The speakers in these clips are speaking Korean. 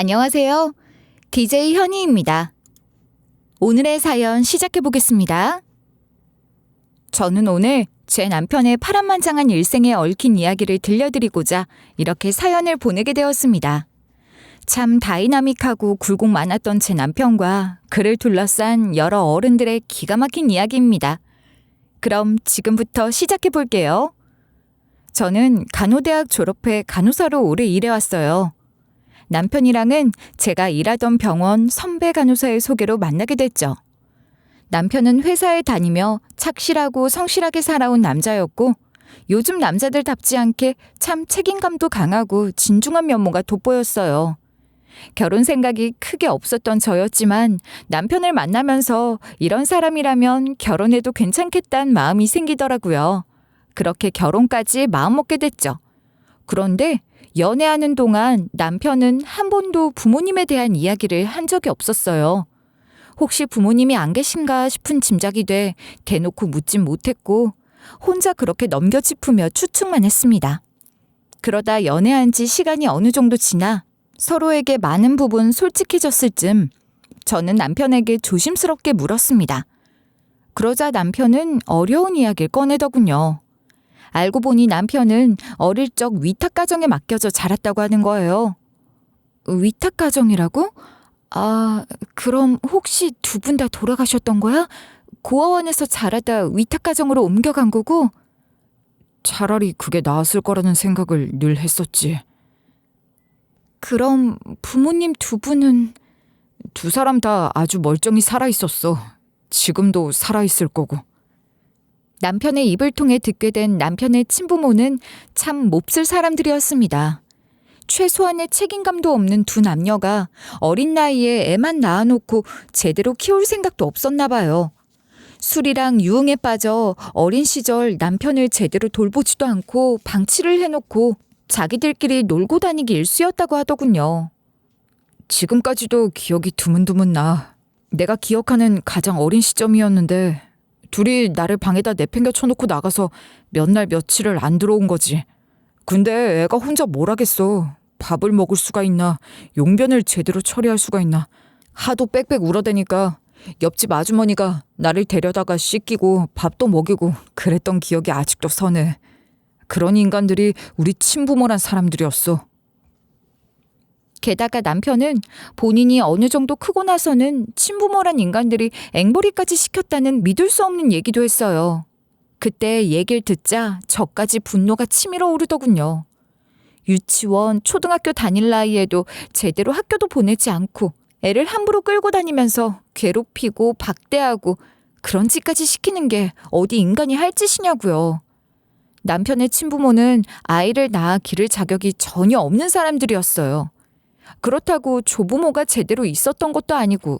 안녕하세요. DJ 현희입니다. 오늘의 사연 시작해 보겠습니다. 저는 오늘 제 남편의 파란만장한 일생에 얽힌 이야기를 들려드리고자 이렇게 사연을 보내게 되었습니다. 참 다이나믹하고 굴곡 많았던 제 남편과 그를 둘러싼 여러 어른들의 기가 막힌 이야기입니다. 그럼 지금부터 시작해 볼게요. 저는 간호대학 졸업해 간호사로 오래 일해왔어요. 남편이랑은 제가 일하던 병원 선배 간호사의 소개로 만나게 됐죠. 남편은 회사에 다니며 착실하고 성실하게 살아온 남자였고 요즘 남자들답지 않게 참 책임감도 강하고 진중한 면모가 돋보였어요. 결혼 생각이 크게 없었던 저였지만 남편을 만나면서 이런 사람이라면 결혼해도 괜찮겠다는 마음이 생기더라고요. 그렇게 결혼까지 마음먹게 됐죠. 그런데 연애하는 동안 남편은 한 번도 부모님에 대한 이야기를 한 적이 없었어요. 혹시 부모님이 안 계신가 싶은 짐작이 돼 대놓고 묻진 못했고 혼자 그렇게 넘겨짚으며 추측만 했습니다. 그러다 연애한 지 시간이 어느 정도 지나 서로에게 많은 부분 솔직해졌을 즈음 저는 남편에게 조심스럽게 물었습니다. 그러자 남편은 어려운 이야기를 꺼내더군요. 알고 보니 남편은 어릴 적 위탁가정에 맡겨져 자랐다고 하는 거예요. 위탁가정이라고? 그럼 혹시 두 분 다 돌아가셨던 거야? 고아원에서 자라다 위탁가정으로 옮겨간 거고? 차라리 그게 나았을 거라는 생각을 늘 했었지. 그럼 부모님 두 분은? 두 사람 다 아주 멀쩡히 살아있었어. 지금도 살아있을 거고. 남편의 입을 통해 듣게 된 남편의 친부모는 참 몹쓸 사람들이었습니다. 최소한의 책임감도 없는 두 남녀가 어린 나이에 애만 낳아놓고 제대로 키울 생각도 없었나 봐요. 술이랑 유흥에 빠져 어린 시절 남편을 제대로 돌보지도 않고 방치를 해놓고 자기들끼리 놀고 다니기 일쑤였다고 하더군요. 지금까지도 기억이 드문드문 나. 내가 기억하는 가장 어린 시점이었는데 둘이 나를 방에다 내팽겨 쳐놓고 나가서 몇 날 며칠을 안 들어온 거지. 근데 애가 혼자 뭘 하겠어. 밥을 먹을 수가 있나, 용변을 제대로 처리할 수가 있나. 하도 빽빽 울어대니까 옆집 아주머니가 나를 데려다가 씻기고 밥도 먹이고 그랬던 기억이 아직도 선해. 그런 인간들이 우리 친부모란 사람들이었어. 게다가 남편은 본인이 어느 정도 크고 나서는 친부모란 인간들이 앵벌이까지 시켰다는 믿을 수 없는 얘기도 했어요. 그때 얘기를 듣자 저까지 분노가 치밀어 오르더군요. 유치원, 초등학교 다닐 나이에도 제대로 학교도 보내지 않고 애를 함부로 끌고 다니면서 괴롭히고 박대하고 그런 짓까지 시키는 게 어디 인간이 할 짓이냐고요. 남편의 친부모는 아이를 낳아 기를 자격이 전혀 없는 사람들이었어요. 그렇다고 조부모가 제대로 있었던 것도 아니고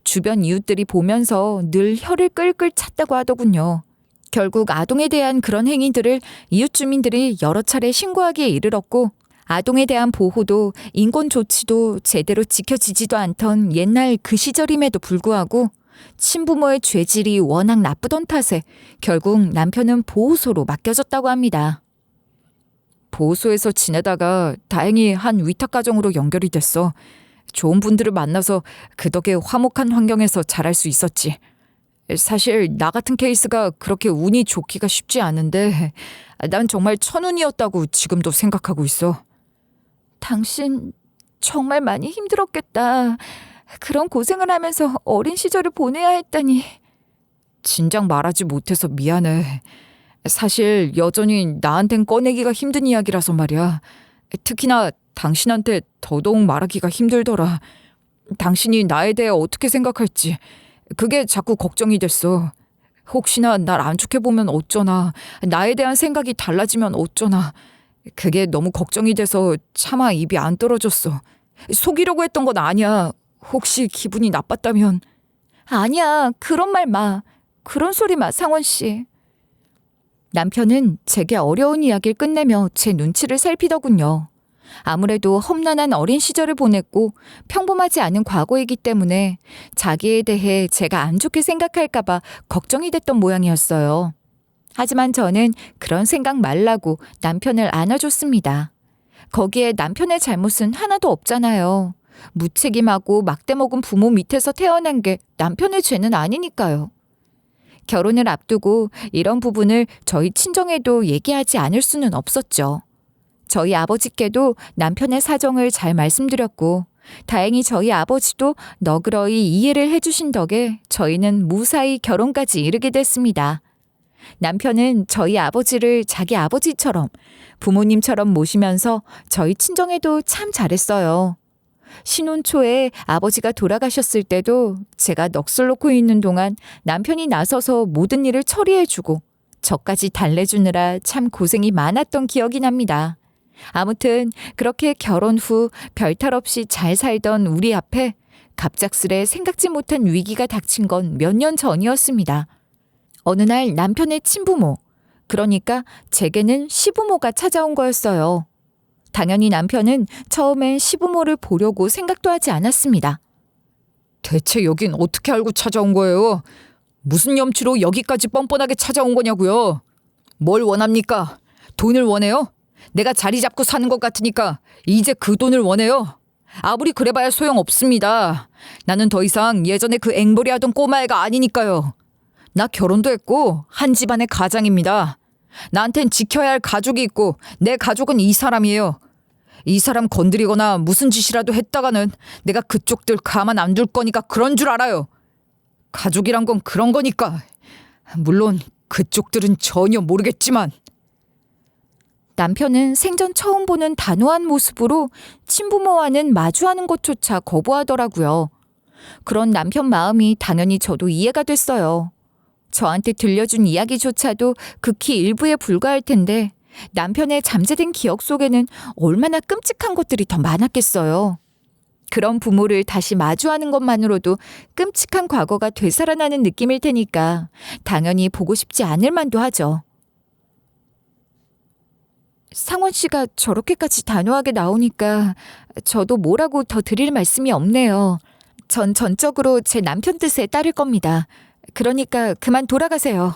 주변 이웃들이 보면서 늘 혀를 끌끌 찼다고 하더군요. 결국 아동에 대한 그런 행위들을 이웃 주민들이 여러 차례 신고하기에 이르렀고 아동에 대한 보호도 인권 조치도 제대로 지켜지지도 않던 옛날 그 시절임에도 불구하고 친부모의 죄질이 워낙 나쁘던 탓에 결국 남편은 보호소로 맡겨졌다고 합니다. 보호소에서 지내다가 다행히 한 위탁가정으로 연결이 됐어. 좋은 분들을 만나서 그 덕에 화목한 환경에서 자랄 수 있었지. 사실 나 같은 케이스가 그렇게 운이 좋기가 쉽지 않은데 난 정말 천운이었다고 지금도 생각하고 있어. 당신 정말 많이 힘들었겠다. 그런 고생을 하면서 어린 시절을 보내야 했다니. 진작 말하지 못해서 미안해. 사실 여전히 나한텐 꺼내기가 힘든 이야기라서 말이야. 특히나 당신한테 더더욱 말하기가 힘들더라. 당신이 나에 대해 어떻게 생각할지 그게 자꾸 걱정이 됐어. 혹시나 날 안 좋게 보면 어쩌나, 나에 대한 생각이 달라지면 어쩌나. 그게 너무 걱정이 돼서 차마 입이 안 떨어졌어. 속이려고 했던 건 아니야. 혹시 기분이 나빴다면. 아니야, 그런 말 마. 그런 소리 마, 상원 씨. 남편은 제게 어려운 이야기를 끝내며 제 눈치를 살피더군요. 아무래도 험난한 어린 시절을 보냈고 평범하지 않은 과거이기 때문에 자기에 대해 제가 안 좋게 생각할까봐 걱정이 됐던 모양이었어요. 하지만 저는 그런 생각 말라고 남편을 안아줬습니다. 거기에 남편의 잘못은 하나도 없잖아요. 무책임하고 막대먹은 부모 밑에서 태어난 게 남편의 죄는 아니니까요. 결혼을 앞두고 이런 부분을 저희 친정에도 얘기하지 않을 수는 없었죠. 저희 아버지께도 남편의 사정을 잘 말씀드렸고 다행히 저희 아버지도 너그러이 이해를 해주신 덕에 저희는 무사히 결혼까지 이르게 됐습니다. 남편은 저희 아버지를 자기 아버지처럼 부모님처럼 모시면서 저희 친정에도 참 잘했어요. 신혼 초에 아버지가 돌아가셨을 때도 제가 넋을 놓고 있는 동안 남편이 나서서 모든 일을 처리해주고 저까지 달래주느라 참 고생이 많았던 기억이 납니다. 아무튼 그렇게 결혼 후 별탈 없이 잘 살던 우리 앞에 갑작스레 생각지 못한 위기가 닥친 건 몇 년 전이었습니다. 어느 날 남편의 친부모, 그러니까 제게는 시부모가 찾아온 거였어요. 당연히 남편은 처음엔 시부모를 보려고 생각도 하지 않았습니다. 대체 여긴 어떻게 알고 찾아온 거예요? 무슨 염치로 여기까지 뻔뻔하게 찾아온 거냐고요? 뭘 원합니까? 돈을 원해요? 내가 자리 잡고 사는 것 같으니까 이제 그 돈을 원해요. 아무리 그래봐야 소용없습니다. 나는 더 이상 예전에 그 앵벌이 하던 꼬마애가 아니니까요. 나 결혼도 했고 한 집안의 가장입니다. 나한텐 지켜야 할 가족이 있고 내 가족은 이 사람이에요. 이 사람 건드리거나 무슨 짓이라도 했다가는 내가 그쪽들 가만 안 둘 거니까 그런 줄 알아요. 가족이란 건 그런 거니까. 물론 그쪽들은 전혀 모르겠지만. 남편은 생전 처음 보는 단호한 모습으로 친부모와는 마주하는 것조차 거부하더라고요. 그런 남편 마음이 당연히 저도 이해가 됐어요. 저한테 들려준 이야기조차도 극히 일부에 불과할 텐데 남편의 잠재된 기억 속에는 얼마나 끔찍한 것들이 더 많았겠어요. 그런 부모를 다시 마주하는 것만으로도 끔찍한 과거가 되살아나는 느낌일 테니까 당연히 보고 싶지 않을 만도 하죠. 상원 씨가 저렇게까지 단호하게 나오니까 저도 뭐라고 더 드릴 말씀이 없네요. 전 전적으로 제 남편 뜻에 따를 겁니다. 그러니까 그만 돌아가세요.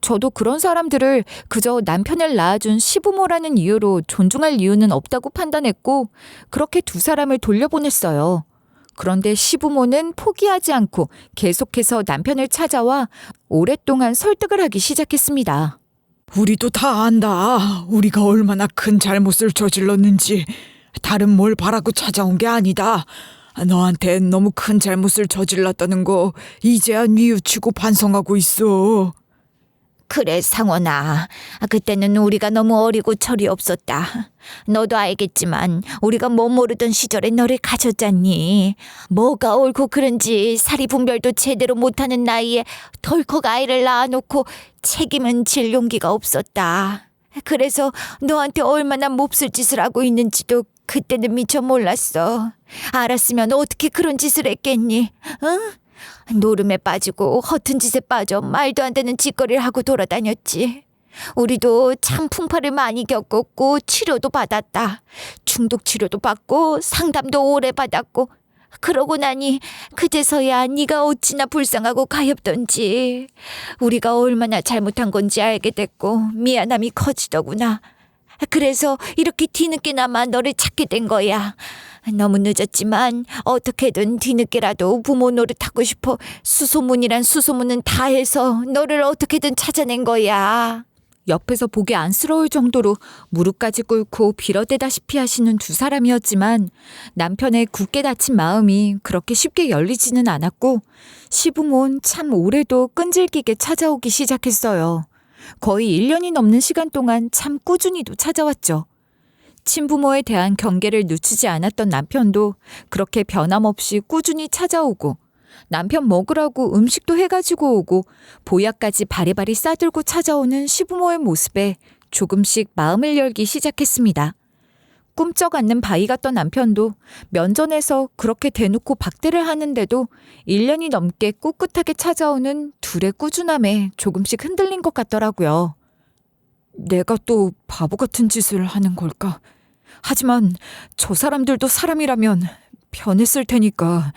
저도 그런 사람들을 그저 남편을 낳아준 시부모라는 이유로 존중할 이유는 없다고 판단했고 그렇게 두 사람을 돌려보냈어요. 그런데 시부모는 포기하지 않고 계속해서 남편을 찾아와 오랫동안 설득을 하기 시작했습니다. 우리도 다 안다. 우리가 얼마나 큰 잘못을 저질렀는지. 다른 뭘 바라고 찾아온 게 아니다. 너한테 너무 큰 잘못을 저질렀다는 거 이제야 뉘우치고 반성하고 있어. 그래, 상원아. 그때는 우리가 너무 어리고 철이 없었다. 너도 알겠지만 우리가 못 모르던 시절에 너를 가졌잖니. 뭐가 옳고 그른지 사리분별도 제대로 못하는 나이에 덜컥 아이를 낳아놓고 책임은 질 용기가 없었다. 그래서 너한테 얼마나 몹쓸 짓을 하고 있는지도 그때는 미처 몰랐어. 알았으면 어떻게 그런 짓을 했겠니? 응? 노름에 빠지고 허튼 짓에 빠져 말도 안 되는 짓거리를 하고 돌아다녔지. 우리도 참 풍파를 많이 겪었고 치료도 받았다. 중독 치료도 받고 상담도 오래 받았고 그러고 나니 그제서야 네가 어찌나 불쌍하고 가엾던지 우리가 얼마나 잘못한 건지 알게 됐고 미안함이 커지더구나. 그래서 이렇게 뒤늦게나마 너를 찾게 된 거야. 너무 늦었지만 어떻게든 뒤늦게라도 부모 노릇하고 싶어 수소문이란 수소문은 다 해서 너를 어떻게든 찾아낸 거야. 옆에서 보기 안쓰러울 정도로 무릎까지 꿇고 빌어대다시피 하시는 두 사람이었지만 남편의 굳게 닫힌 마음이 그렇게 쉽게 열리지는 않았고 시부모는 참 오래도 끈질기게 찾아오기 시작했어요. 거의 1년이 넘는 시간 동안 참 꾸준히도 찾아왔죠. 친부모에 대한 경계를 늦추지 않았던 남편도 그렇게 변함없이 꾸준히 찾아오고 남편 먹으라고 음식도 해가지고 오고 보약까지 바리바리 싸들고 찾아오는 시부모의 모습에 조금씩 마음을 열기 시작했습니다. 꿈쩍 않는 바위 같던 남편도 면전에서 그렇게 대놓고 박대를 하는데도 1년이 넘게 꿋꿋하게 찾아오는 둘의 꾸준함에 조금씩 흔들린 것 같더라고요. 내가 또 바보 같은 짓을 하는 걸까? 하지만 저 사람들도 사람이라면 변했을 테니까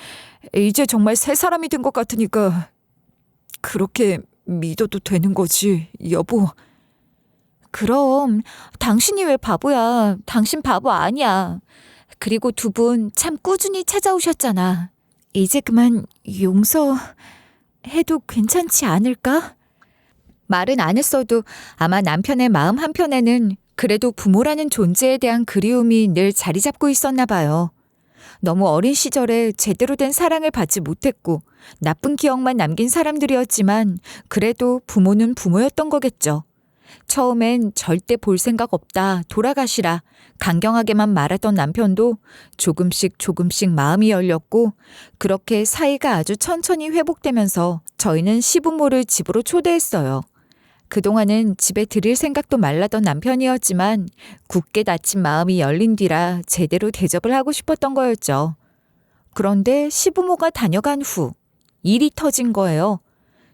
이제 정말 새 사람이 된 것 같으니까 그렇게 믿어도 되는 거지, 여보. 그럼 당신이 왜 바보야? 당신 바보 아니야. 그리고 두 분 참 꾸준히 찾아오셨잖아. 이제 그만 용서해도 괜찮지 않을까? 말은 안 했어도 아마 남편의 마음 한편에는 그래도 부모라는 존재에 대한 그리움이 늘 자리 잡고 있었나 봐요. 너무 어린 시절에 제대로 된 사랑을 받지 못했고 나쁜 기억만 남긴 사람들이었지만 그래도 부모는 부모였던 거겠죠. 처음엔 절대 볼 생각 없다, 돌아가시라 강경하게만 말하던 남편도 조금씩 마음이 열렸고 그렇게 사이가 아주 천천히 회복되면서 저희는 시부모를 집으로 초대했어요. 그동안은 집에 들일 생각도 말라던 남편이었지만 굳게 닫힌 마음이 열린 뒤라 제대로 대접을 하고 싶었던 거였죠. 그런데 시부모가 다녀간 후 일이 터진 거예요.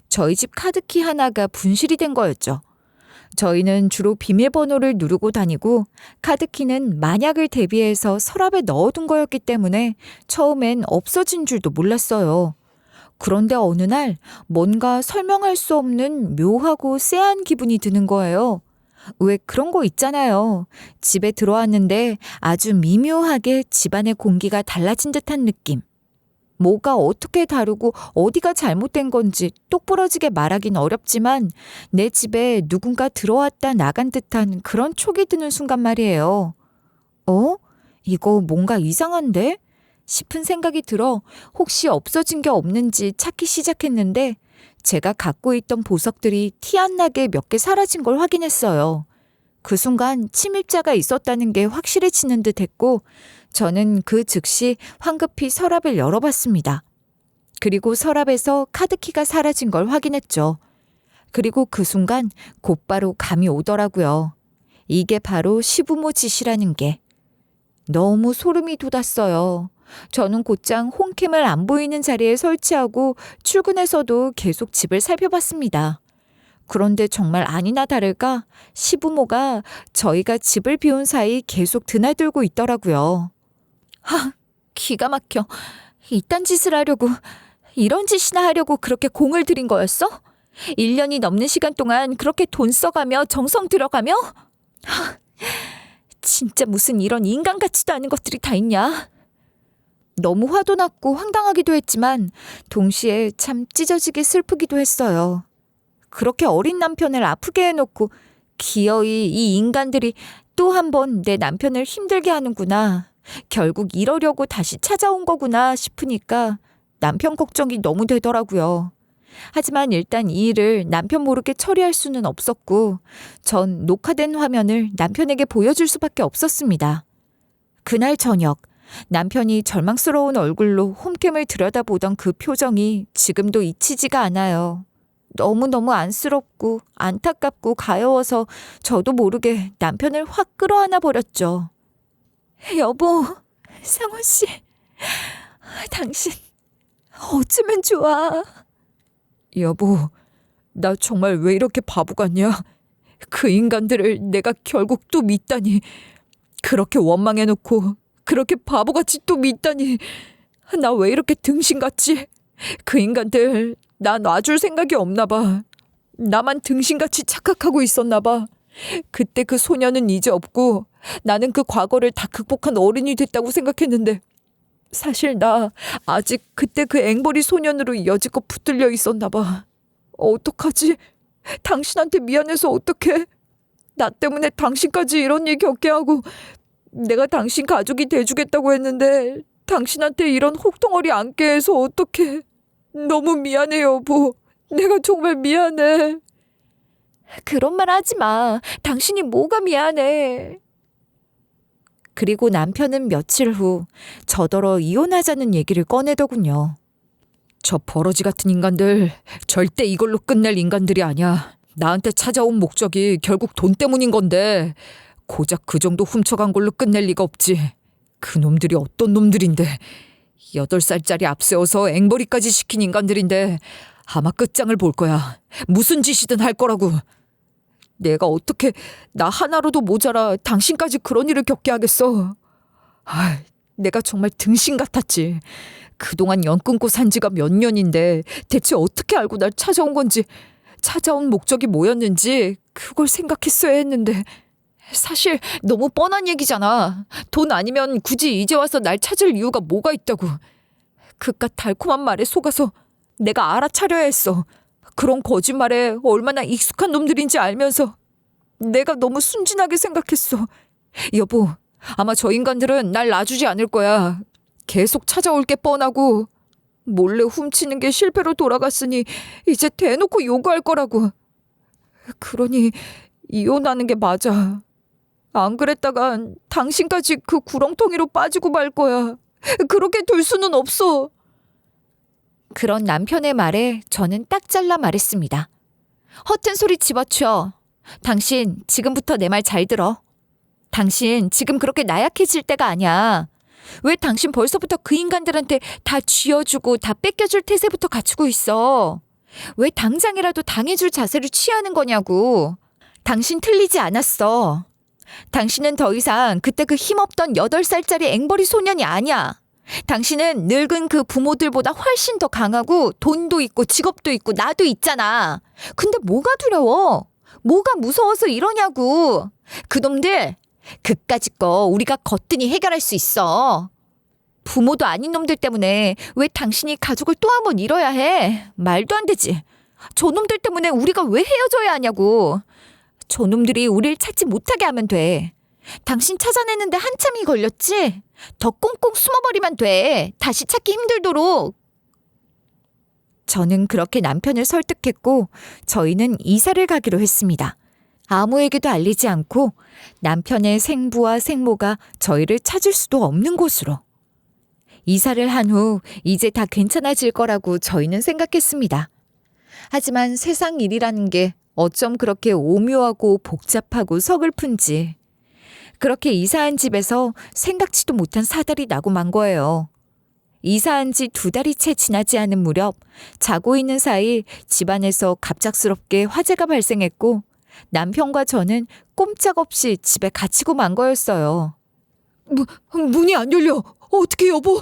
저희 집 카드키 하나가 분실이 된 거였죠. 저희는 주로 비밀번호를 누르고 다니고 카드키는 만약을 대비해서 서랍에 넣어둔 거였기 때문에 처음엔 없어진 줄도 몰랐어요. 그런데 어느 날 뭔가 설명할 수 없는 묘하고 쎄한 기분이 드는 거예요. 왜 그런 거 있잖아요. 집에 들어왔는데 아주 미묘하게 집안의 공기가 달라진 듯한 느낌. 뭐가 어떻게 다르고 어디가 잘못된 건지 똑부러지게 말하긴 어렵지만 내 집에 누군가 들어왔다 나간 듯한 그런 촉이 드는 순간 말이에요. 이거 뭔가 이상한데? 싶은 생각이 들어 혹시 없어진 게 없는지 찾기 시작했는데 제가 갖고 있던 보석들이 티 안 나게 몇 개 사라진 걸 확인했어요. 그 순간 침입자가 있었다는 게 확실해지는 듯 했고 저는 그 즉시 황급히 서랍을 열어봤습니다. 그리고 서랍에서 카드키가 사라진 걸 확인했죠. 그리고 그 순간 곧바로 감이 오더라고요. 이게 바로 시부모 짓이라는 게. 너무 소름이 돋았어요. 저는 곧장 홈캠을 안 보이는 자리에 설치하고 출근해서도 계속 집을 살펴봤습니다. 그런데 정말 아니나 다를까 시부모가 저희가 집을 비운 사이 계속 드나들고 있더라고요. 기가 막혀. 이딴 짓을 하려고, 이런 짓이나 하려고 그렇게 공을 들인 거였어? 1년이 넘는 시간 동안 그렇게 돈 써가며 정성 들어가며? 진짜 무슨 이런 인간 같지도 않은 것들이 다 있냐? 너무 화도 났고 황당하기도 했지만 동시에 참 찢어지게 슬프기도 했어요. 그렇게 어린 남편을 아프게 해놓고 기어이 이 인간들이 또 한 번 내 남편을 힘들게 하는구나. 결국 이러려고 다시 찾아온 거구나 싶으니까 남편 걱정이 너무 되더라고요. 하지만 일단 이 일을 남편 모르게 처리할 수는 없었고 전 녹화된 화면을 남편에게 보여줄 수밖에 없었습니다. 그날 저녁 남편이 절망스러운 얼굴로 홈캠을 들여다보던 그 표정이 지금도 잊히지가 않아요. 너무너무 안쓰럽고 안타깝고 가여워서 저도 모르게 남편을 확 끌어안아 버렸죠. 여보, 상원 씨, 당신 어쩌면 좋아. 여보, 나 정말 왜 이렇게 바보 같냐? 그 인간들을 내가 결국 또 믿다니. 그렇게 원망해놓고 그렇게 바보같이 또 믿다니. 나 왜 이렇게 등신같지? 그 인간들 나 놔줄 생각이 없나 봐. 나만 등신같이 착각하고 있었나 봐. 그때 그 소녀는 이제 없고 나는 그 과거를 다 극복한 어른이 됐다고 생각했는데 사실 나 아직 그때 그 앵벌이 소년으로 여지껏 붙들려 있었나 봐. 어떡하지? 당신한테 미안해서 어떡해? 나 때문에 당신까지 이런 일 겪게 하고 내가 당신 가족이 돼주겠다고 했는데 당신한테 이런 혹덩어리 안게 해서 어떡해? 너무 미안해 여보. 내가 정말 미안해. 그런 말 하지 마. 당신이 뭐가 미안해. 그리고 남편은 며칠 후 저더러 이혼하자는 얘기를 꺼내더군요. 저 버러지 같은 인간들 절대 이걸로 끝낼 인간들이 아니야. 나한테 찾아온 목적이 결국 돈 때문인 건데 고작 그 정도 훔쳐간 걸로 끝낼 리가 없지. 그 놈들이 어떤 놈들인데 8살짜리 앞세워서 앵벌이까지 시킨 인간들인데 아마 끝장을 볼 거야. 무슨 짓이든 할 거라고. 내가 어떻게 나 하나로도 모자라 당신까지 그런 일을 겪게 하겠어. 내가 정말 등신 같았지. 그동안 연 끊고 산 지가 몇 년인데 대체 어떻게 알고 날 찾아온 건지, 찾아온 목적이 뭐였는지 그걸 생각했어야 했는데 사실 너무 뻔한 얘기잖아. 돈 아니면 굳이 이제 와서 날 찾을 이유가 뭐가 있다고. 그깟 달콤한 말에 속아서 내가 알아차려야 했어. 그런 거짓말에 얼마나 익숙한 놈들인지 알면서 내가 너무 순진하게 생각했어. 여보, 아마 저 인간들은 날 놔주지 않을 거야. 계속 찾아올 게 뻔하고 몰래 훔치는 게 실패로 돌아갔으니 이제 대놓고 요구할 거라고. 그러니 이혼하는 게 맞아. 안 그랬다간 당신까지 그 구렁텅이로 빠지고 말 거야. 그렇게 둘 수는 없어. 그런 남편의 말에 저는 딱 잘라 말했습니다. 허튼 소리 집어치워. 당신 지금부터 내 말 잘 들어. 당신 지금 그렇게 나약해질 때가 아니야. 왜 당신 벌써부터 그 인간들한테 다 쥐어주고 다 뺏겨줄 태세부터 갖추고 있어? 왜 당장이라도 당해줄 자세를 취하는 거냐고. 당신 틀리지 않았어. 당신은 더 이상 그때 그 힘없던 8살짜리 앵벌이 소년이 아니야. 당신은 늙은 그 부모들보다 훨씬 더 강하고 돈도 있고 직업도 있고 나도 있잖아. 근데 뭐가 두려워? 뭐가 무서워서 이러냐고. 그놈들 그까짓 거 우리가 거뜬히 해결할 수 있어. 부모도 아닌 놈들 때문에 왜 당신이 가족을 또 한 번 잃어야 해? 말도 안 되지. 저놈들 때문에 우리가 왜 헤어져야 하냐고. 저놈들이 우릴 찾지 못하게 하면 돼. 당신 찾아내는데 한참이 걸렸지? 더 꽁꽁 숨어버리면 돼. 다시 찾기 힘들도록. 저는 그렇게 남편을 설득했고 저희는 이사를 가기로 했습니다. 아무에게도 알리지 않고 남편의 생부와 생모가 저희를 찾을 수도 없는 곳으로. 이사를 한 후 이제 다 괜찮아질 거라고 저희는 생각했습니다. 하지만 세상 일이라는 게 어쩜 그렇게 오묘하고 복잡하고 서글픈지. 그렇게 이사한 집에서 생각지도 못한 사달이 나고 만 거예요. 이사한 지 2달이 채 지나지 않은 무렵 자고 있는 사이 집안에서 갑작스럽게 화재가 발생했고 남편과 저는 꼼짝없이 집에 갇히고 만 거였어요. 문이 안 열려. 어떻게 여보?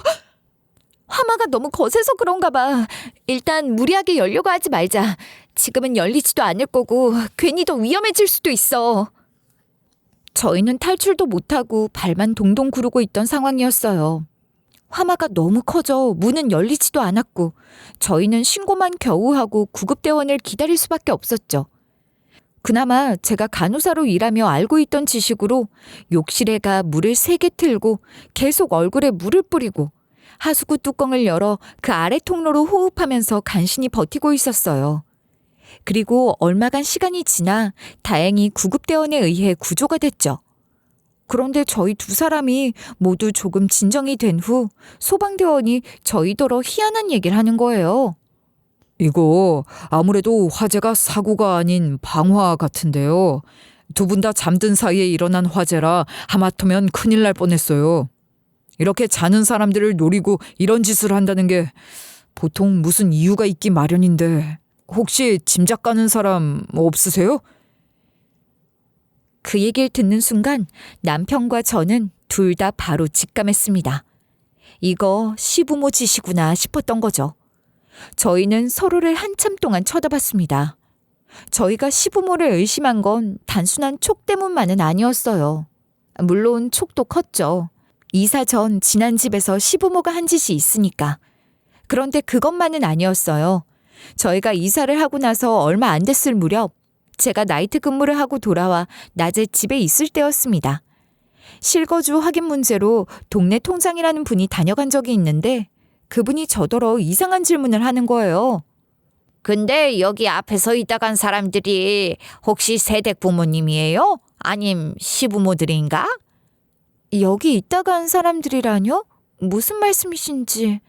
화마가 너무 거세서 그런가 봐. 일단 무리하게 열려고 하지 말자. 지금은 열리지도 않을 거고 괜히 더 위험해질 수도 있어. 저희는 탈출도 못하고 발만 동동 구르고 있던 상황이었어요. 화마가 너무 커져 문은 열리지도 않았고 저희는 신고만 겨우 하고 구급대원을 기다릴 수밖에 없었죠. 그나마 제가 간호사로 일하며 알고 있던 지식으로 욕실에 가 물을 3개 틀고 계속 얼굴에 물을 뿌리고 하수구 뚜껑을 열어 그 아래 통로로 호흡하면서 간신히 버티고 있었어요. 그리고 얼마간 시간이 지나 다행히 구급대원에 의해 구조가 됐죠. 그런데 저희 2사람이 모두 조금 진정이 된 후 소방대원이 저희더러 희한한 얘기를 하는 거예요. 이거 아무래도 화재가 사고가 아닌 방화 같은데요. 2분 다 잠든 사이에 일어난 화재라 하마터면 큰일 날 뻔했어요. 이렇게 자는 사람들을 노리고 이런 짓을 한다는 게 보통 무슨 이유가 있기 마련인데 혹시 짐작 가는 사람 없으세요? 그 얘기를 듣는 순간 남편과 저는 둘 다 바로 직감했습니다. 이거 시부모 짓이구나 싶었던 거죠. 저희는 서로를 한참 동안 쳐다봤습니다. 저희가 시부모를 의심한 건 단순한 촉 때문만은 아니었어요. 물론 촉도 컸죠. 이사 전 지난 집에서 시부모가 한 짓이 있으니까. 그런데 그것만은 아니었어요. 저희가 이사를 하고 나서 얼마 안 됐을 무렵 제가 나이트 근무를 하고 돌아와 낮에 집에 있을 때였습니다. 실거주 확인 문제로 동네 통장이라는 분이 다녀간 적이 있는데 그분이 저더러 이상한 질문을 하는 거예요. 근데 여기 앞에 서 있다 간 사람들이 혹시 세댁 부모님이에요? 아님 시부모들인가? 여기 있다 간 사람들이라뇨? 무슨 말씀이신지.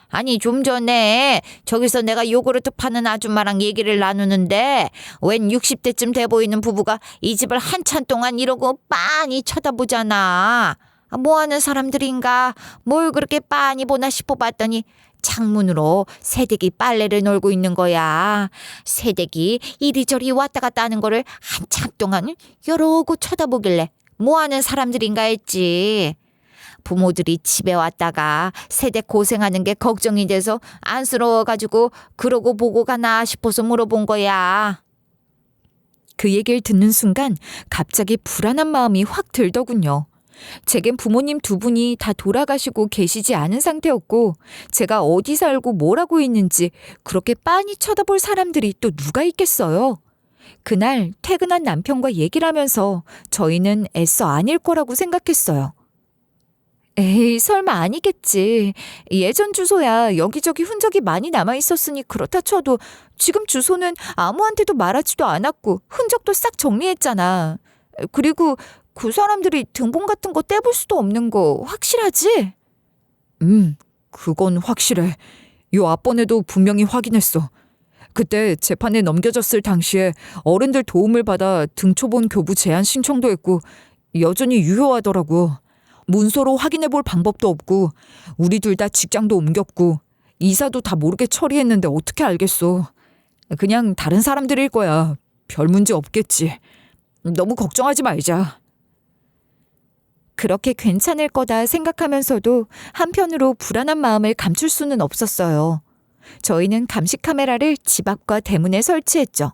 아니 좀 전에 저기서 내가 요구르트 파는 아줌마랑 얘기를 나누는데 웬 60대쯤 돼 보이는 부부가 이 집을 한참 동안 이러고 빤히 쳐다보잖아. 뭐 하는 사람들인가 뭘 그렇게 빤히 보나 싶어봤더니 창문으로 새댁이 빨래를 널고 있는 거야. 새댁이 이리저리 왔다 갔다 하는 거를 한참 동안 여러고 쳐다보길래 뭐 하는 사람들인가 했지. 부모들이 집에 왔다가 새댁 고생하는 게 걱정이 돼서 안쓰러워가지고 그러고 보고 가나 싶어서 물어본 거야. 그 얘기를 듣는 순간 갑자기 불안한 마음이 확 들더군요. 제겐 부모님 두 분이 다 돌아가시고 계시지 않은 상태였고 제가 어디 살고 뭘 하고 있는지 그렇게 빤히 쳐다볼 사람들이 또 누가 있겠어요. 그날 퇴근한 남편과 얘기를 하면서 저희는 애써 아닐 거라고 생각했어요. 에이, 설마 아니겠지. 예전 주소야 여기저기 흔적이 많이 남아있었으니 그렇다 쳐도 지금 주소는 아무한테도 말하지도 않았고 흔적도 싹 정리했잖아. 그리고 그 사람들이 등본 같은 거 떼볼 수도 없는 거 확실하지? 그건 확실해. 요 앞번에도 분명히 확인했어. 그때 재판에 넘겨졌을 당시에 어른들 도움을 받아 등초본 교부 제한 신청도 했고 여전히 유효하더라고. 문서로 확인해 볼 방법도 없고 우리 둘 다 직장도 옮겼고 이사도 다 모르게 처리했는데 어떻게 알겠어. 그냥 다른 사람들일 거야. 별 문제 없겠지. 너무 걱정하지 말자. 그렇게 괜찮을 거다 생각하면서도 한편으로 불안한 마음을 감출 수는 없었어요. 저희는 감시 카메라를 집 앞과 대문에 설치했죠.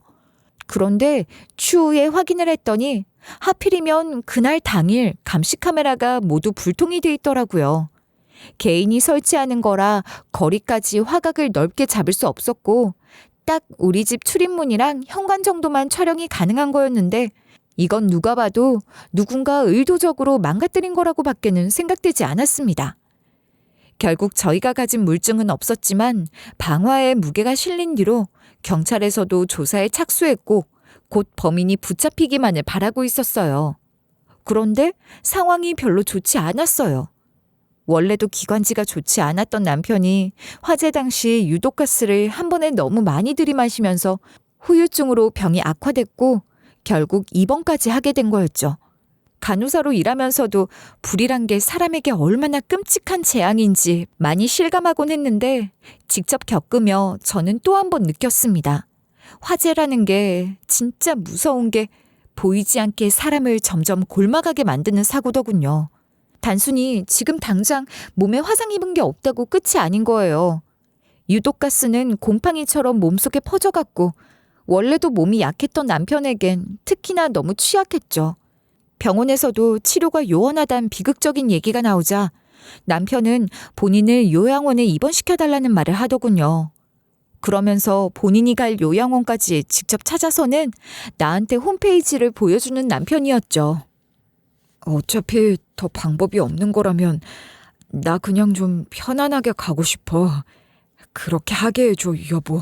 그런데 추후에 확인을 했더니 하필이면 그날 당일 감시 카메라가 모두 불통이 돼 있더라고요. 개인이 설치하는 거라 거리까지 화각을 넓게 잡을 수 없었고 딱 우리 집 출입문이랑 현관 정도만 촬영이 가능한 거였는데 이건 누가 봐도 누군가 의도적으로 망가뜨린 거라고 밖에는 생각되지 않았습니다. 결국 저희가 가진 물증은 없었지만 방화에 무게가 실린 뒤로 경찰에서도 조사에 착수했고 곧 범인이 붙잡히기만을 바라고 있었어요. 그런데 상황이 별로 좋지 않았어요. 원래도 기관지가 좋지 않았던 남편이 화재 당시 유독가스를 한 번에 너무 많이 들이마시면서 후유증으로 병이 악화됐고 결국 입원까지 하게 된 거였죠. 간호사로 일하면서도 불이란 게 사람에게 얼마나 끔찍한 재앙인지 많이 실감하곤 했는데 직접 겪으며 저는 또 한 번 느꼈습니다. 화재라는 게 진짜 무서운 게 보이지 않게 사람을 점점 골마가게 만드는 사고더군요. 단순히 지금 당장 몸에 화상 입은 게 없다고 끝이 아닌 거예요. 유독가스는 곰팡이처럼 몸속에 퍼져갔고 원래도 몸이 약했던 남편에겐 특히나 너무 취약했죠. 병원에서도 치료가 요원하다는 비극적인 얘기가 나오자 남편은 본인을 요양원에 입원시켜달라는 말을 하더군요. 그러면서 본인이 갈 요양원까지 직접 찾아서는 나한테 홈페이지를 보여주는 남편이었죠. 어차피 더 방법이 없는 거라면 나 그냥 좀 편안하게 가고 싶어. 그렇게 하게 해줘, 여보.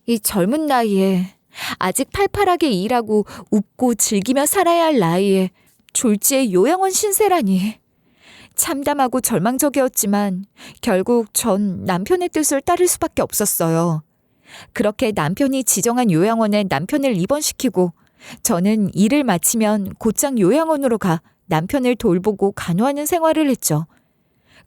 이 젊은 나이에 아직 팔팔하게 일하고 웃고 즐기며 살아야 할 나이에 졸지에 요양원 신세라니. 참담하고 절망적이었지만 결국 전 남편의 뜻을 따를 수밖에 없었어요. 그렇게 남편이 지정한 요양원에 남편을 입원시키고 저는 일을 마치면 곧장 요양원으로 가 남편을 돌보고 간호하는 생활을 했죠.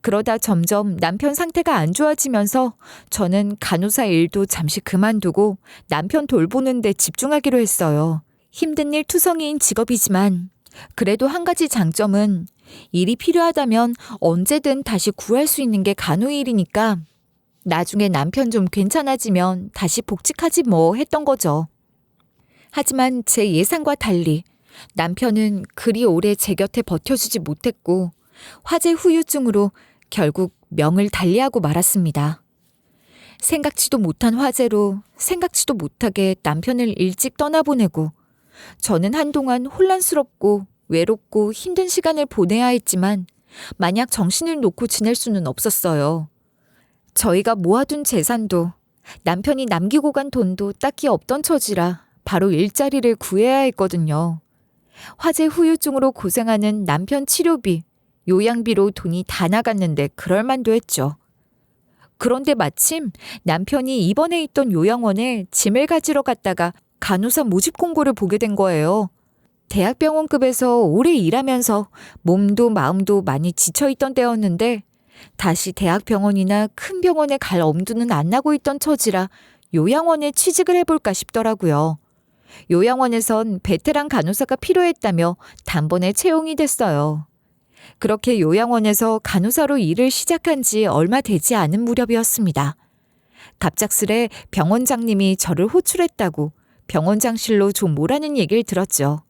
그러다 점점 남편 상태가 안 좋아지면서 저는 간호사 일도 잠시 그만두고 남편 돌보는 데 집중하기로 했어요. 힘든 일 투성이인 직업이지만 그래도 한 가지 장점은 일이 필요하다면 언제든 다시 구할 수 있는 게 간호일이니까 나중에 남편 좀 괜찮아지면 다시 복직하지 뭐 했던 거죠. 하지만 제 예상과 달리 남편은 그리 오래 제 곁에 버텨주지 못했고 화재 후유증으로 결국 명을 달리하고 말았습니다. 생각지도 못한 화재로 생각지도 못하게 남편을 일찍 떠나보내고 저는 한동안 혼란스럽고 외롭고 힘든 시간을 보내야 했지만 만약 정신을 놓고 지낼 수는 없었어요. 저희가 모아둔 재산도 남편이 남기고 간 돈도 딱히 없던 처지라 바로 일자리를 구해야 했거든요. 화재 후유증으로 고생하는 남편 치료비, 요양비로 돈이 다 나갔는데 그럴만도 했죠. 그런데 마침 남편이 입원해 있던 요양원에 짐을 가지러 갔다가 간호사 모집 공고를 보게 된 거예요. 대학병원급에서 오래 일하면서 몸도 마음도 많이 지쳐있던 때였는데 다시 대학병원이나 큰 병원에 갈 엄두는 안 나고 있던 처지라 요양원에 취직을 해볼까 싶더라고요. 요양원에선 베테랑 간호사가 필요했다며 단번에 채용이 됐어요. 그렇게 요양원에서 간호사로 일을 시작한 지 얼마 되지 않은 무렵이었습니다. 갑작스레 병원장님이 저를 호출했다고 병원장실로 좀 오라는 얘기를 들었죠.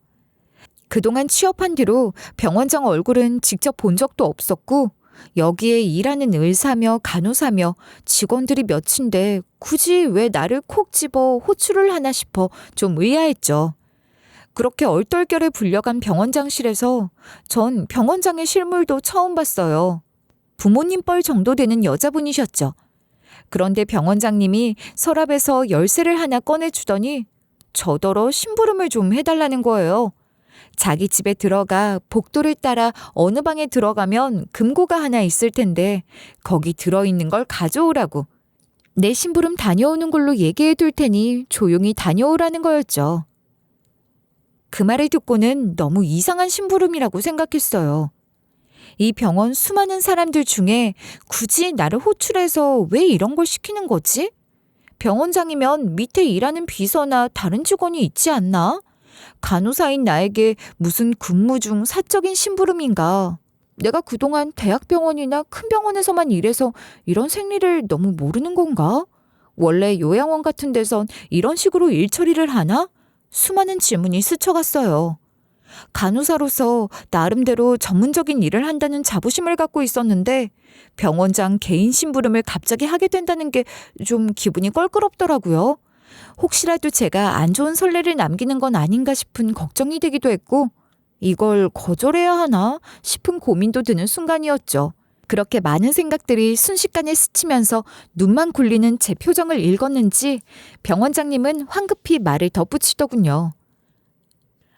그동안 취업한 뒤로 병원장 얼굴은 직접 본 적도 없었고 여기에 일하는 의사며 간호사며 직원들이 몇인데 굳이 왜 나를 콕 집어 호출을 하나 싶어 좀 의아했죠. 그렇게 얼떨결에 불려간 병원장실에서 전 병원장의 실물도 처음 봤어요. 부모님 뻘 정도 되는 여자분이셨죠. 그런데 병원장님이 서랍에서 열쇠를 하나 꺼내주더니 저더러 심부름을 좀 해달라는 거예요. 자기 집에 들어가 복도를 따라 어느 방에 들어가면 금고가 하나 있을 텐데 거기 들어있는 걸 가져오라고. 내 심부름 다녀오는 걸로 얘기해 둘 테니 조용히 다녀오라는 거였죠. 그 말을 듣고는 너무 이상한 심부름이라고 생각했어요. 이 병원 수많은 사람들 중에 굳이 나를 호출해서 왜 이런 걸 시키는 거지? 병원장이면 밑에 일하는 비서나 다른 직원이 있지 않나? 간호사인 나에게 무슨 근무 중 사적인 심부름인가? 내가 그동안 대학병원이나 큰 병원에서만 일해서 이런 생리를 너무 모르는 건가? 원래 요양원 같은 데선 이런 식으로 일 처리를 하나? 수많은 질문이 스쳐갔어요. 간호사로서 나름대로 전문적인 일을 한다는 자부심을 갖고 있었는데 병원장 개인 심부름을 갑자기 하게 된다는 게 좀 기분이 껄끄럽더라고요. 혹시라도 제가 안 좋은 선례를 남기는 건 아닌가 싶은 걱정이 되기도 했고 이걸 거절해야 하나 싶은 고민도 드는 순간이었죠. 그렇게 많은 생각들이 순식간에 스치면서 눈만 굴리는 제 표정을 읽었는지 병원장님은 황급히 말을 덧붙이더군요.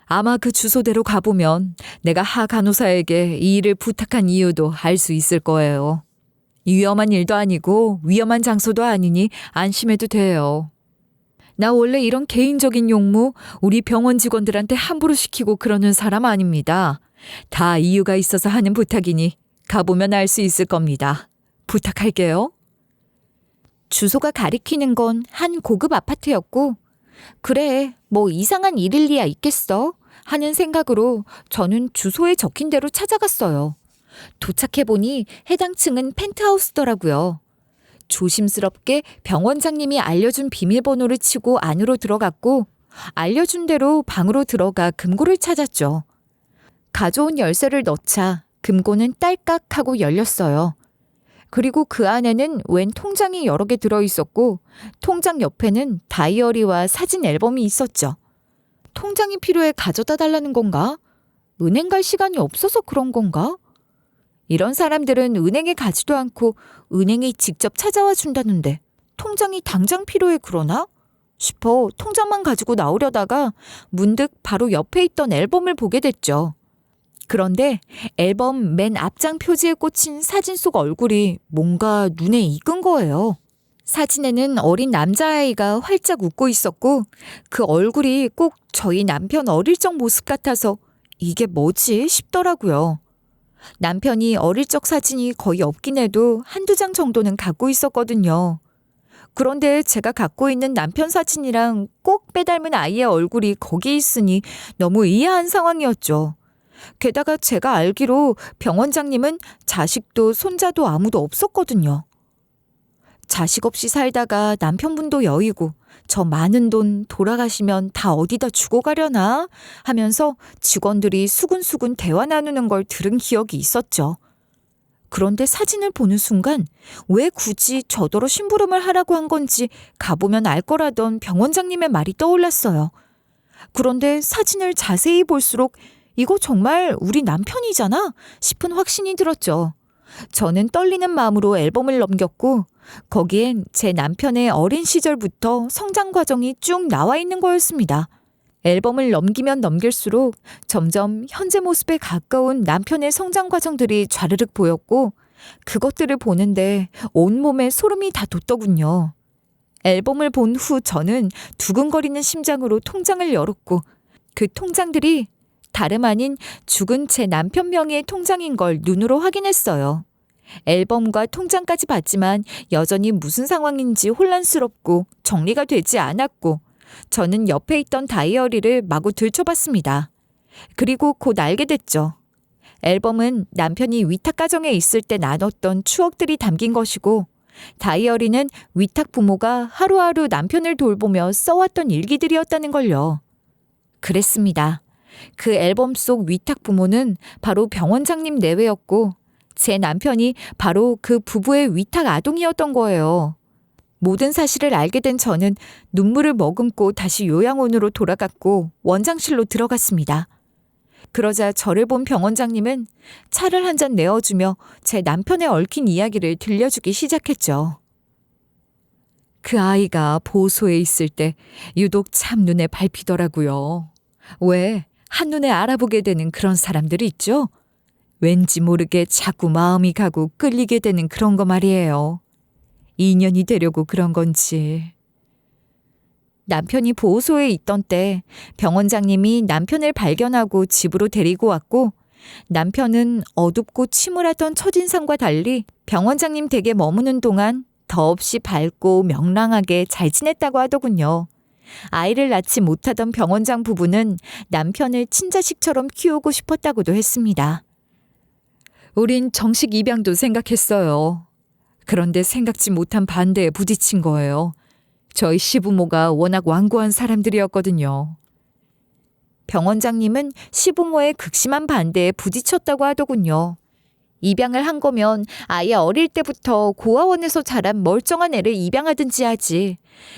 아마 그 주소대로 가보면 내가 하 간호사에게 이 일을 부탁한 이유도 알 수 있을 거예요. 위험한 일도 아니고 위험한 장소도 아니니 안심해도 돼요. 나 원래 이런 개인적인 용무 우리 병원 직원들한테 함부로 시키고 그러는 사람 아닙니다. 다 이유가 있어서 하는 부탁이니 가보면 알 수 있을 겁니다. 부탁할게요. 주소가 가리키는 건 한 고급 아파트였고 그래 뭐 이상한 일일 리야 있겠어 하는 생각으로 저는 주소에 적힌 대로 찾아갔어요. 도착해보니 해당 층은 펜트하우스더라고요. 조심스럽게 병원장님이 알려준 비밀번호를 치고 안으로 들어갔고 알려준 대로 방으로 들어가 금고를 찾았죠. 가져온 열쇠를 넣자 금고는 딸깍 하고 열렸어요. 그리고 그 안에는 웬 통장이 여러 개 들어있었고 통장 옆에는 다이어리와 사진 앨범이 있었죠. 통장이 필요해 가져다 달라는 건가? 은행 갈 시간이 없어서 그런 건가? 이런 사람들은 은행에 가지도 않고 은행이 직접 찾아와 준다는데 통장이 당장 필요해 그러나? 싶어 통장만 가지고 나오려다가 문득 바로 옆에 있던 앨범을 보게 됐죠. 그런데 앨범 맨 앞장 표지에 꽂힌 사진 속 얼굴이 뭔가 눈에 익은 거예요. 사진에는 어린 남자아이가 활짝 웃고 있었고 그 얼굴이 꼭 저희 남편 어릴 적 모습 같아서 이게 뭐지 싶더라고요. 남편이 어릴 적 사진이 거의 없긴 해도 한두 장 정도는 갖고 있었거든요. 그런데 제가 갖고 있는 남편 사진이랑 꼭 빼닮은 아이의 얼굴이 거기 있으니 너무 의아한 상황이었죠. 게다가 제가 알기로 병원장님은 자식도 손자도 아무도 없었거든요. 자식 없이 살다가 남편분도 여의고 저 많은 돈 돌아가시면 다 어디다 주고 가려나 하면서 직원들이 수근수근 대화 나누는 걸 들은 기억이 있었죠. 그런데 사진을 보는 순간 왜 굳이 저더러 심부름을 하라고 한 건지 가보면 알 거라던 병원장님의 말이 떠올랐어요. 그런데 사진을 자세히 볼수록 이거 정말 우리 남편이잖아 싶은 확신이 들었죠. 저는 떨리는 마음으로 앨범을 넘겼고 거기엔 제 남편의 어린 시절부터 성장 과정이 쭉 나와 있는 거였습니다. 앨범을 넘기면 넘길수록 점점 현재 모습에 가까운 남편의 성장 과정들이 좌르륵 보였고 그것들을 보는데 온몸에 소름이 다 돋더군요. 앨범을 본 후 저는 두근거리는 심장으로 통장을 열었고 그 통장들이 다름 아닌 죽은 제 남편 명의의 통장인 걸 눈으로 확인했어요. 앨범과 통장까지 봤지만 여전히 무슨 상황인지 혼란스럽고 정리가 되지 않았고 저는 옆에 있던 다이어리를 마구 들춰봤습니다. 그리고 곧 알게 됐죠. 앨범은 남편이 위탁 가정에 있을 때 나눴던 추억들이 담긴 것이고 다이어리는 위탁 부모가 하루하루 남편을 돌보며 써왔던 일기들이었다는 걸요. 그랬습니다. 그 앨범 속 위탁 부모는 바로 병원장님 내외였고 제 남편이 바로 그 부부의 위탁 아동이었던 거예요. 모든 사실을 알게 된 저는 눈물을 머금고 다시 요양원으로 돌아갔고 원장실로 들어갔습니다. 그러자 저를 본 병원장님은 차를 한 잔 내어주며 제 남편의 얽힌 이야기를 들려주기 시작했죠. 그 아이가 보호소에 있을 때 유독 참 눈에 밟히더라고요. 왜 한눈에 알아보게 되는 그런 사람들이 있죠? 왠지 모르게 자꾸 마음이 가고 끌리게 되는 그런 거 말이에요. 인연이 되려고 그런 건지. 남편이 보호소에 있던 때 병원장님이 남편을 발견하고 집으로 데리고 왔고 남편은 어둡고 침울하던 첫인상과 달리 병원장님 댁에 머무는 동안 더없이 밝고 명랑하게 잘 지냈다고 하더군요. 아이를 낳지 못하던 병원장 부부는 남편을 친자식처럼 키우고 싶었다고도 했습니다. 우린 정식 입양도 생각했어요. 그런데 생각지 못한 반대에 부딪힌 거예요. 저희 시부모가 워낙 완고한 사람들이었거든요. 병원장님은 시부모의 극심한 반대에 부딪혔다고 하더군요. 입양을 한 거면 아예 어릴 때부터 고아원에서 자란 멀쩡한 애를 입양하든지 하지.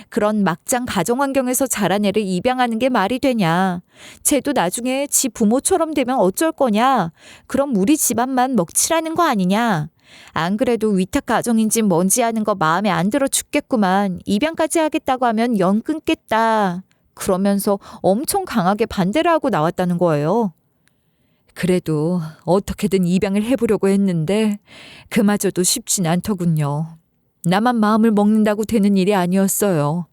그런 막장 가정 환경에서 자란 애를 입양하는 게 말이 되냐. 쟤도 나중에 지 부모처럼 되면 어쩔 거냐. 그럼 우리 집안만 먹칠하는 거 아니냐. 안 그래도 위탁 가정인지 뭔지 하는 거 마음에 안 들어 죽겠구만. 입양까지 하겠다고 하면 연 끊겠다. 그러면서 엄청 강하게 반대를 하고 나왔다는 거예요. 그래도 어떻게든 입양을 해보려고 했는데 그마저도 쉽진 않더군요. 나만 마음을 먹는다고 되는 일이 아니었어요.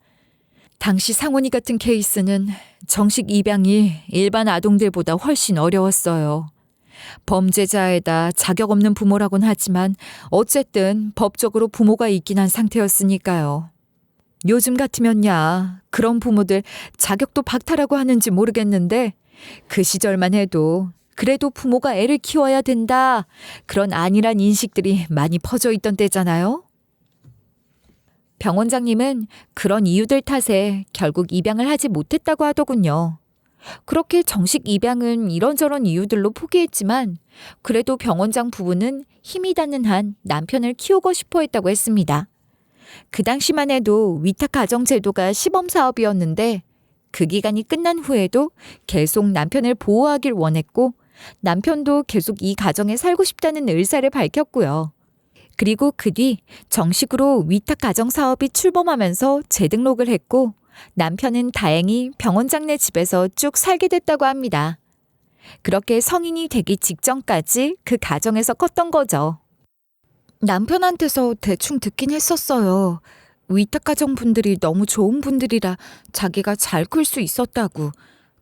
당시 상원이 같은 케이스는 정식 입양이 일반 아동들보다 훨씬 어려웠어요. 범죄자에다 자격 없는 부모라곤 하지만 어쨌든 법적으로 부모가 있긴 한 상태였으니까요. 요즘 같으면야 그런 부모들 자격도 박탈하고 하는지 모르겠는데 그 시절만 해도 그래도 부모가 애를 키워야 된다. 그런 안일한 인식들이 많이 퍼져 있던 때잖아요. 병원장님은 그런 이유들 탓에 결국 입양을 하지 못했다고 하더군요. 그렇게 정식 입양은 이런저런 이유들로 포기했지만 그래도 병원장 부부는 힘이 닿는 한 남편을 키우고 싶어 했다고 했습니다. 그 당시만 해도 위탁가정제도가 시범사업이었는데 그 기간이 끝난 후에도 계속 남편을 보호하길 원했고 남편도 계속 이 가정에 살고 싶다는 의사를 밝혔고요. 그리고 그 뒤 정식으로 위탁가정 사업이 출범하면서 재등록을 했고 남편은 다행히 병원장네 집에서 쭉 살게 됐다고 합니다. 그렇게 성인이 되기 직전까지 그 가정에서 컸던 거죠. 남편한테서 대충 듣긴 했었어요. 위탁가정 분들이 너무 좋은 분들이라 자기가 잘 클 수 있었다고.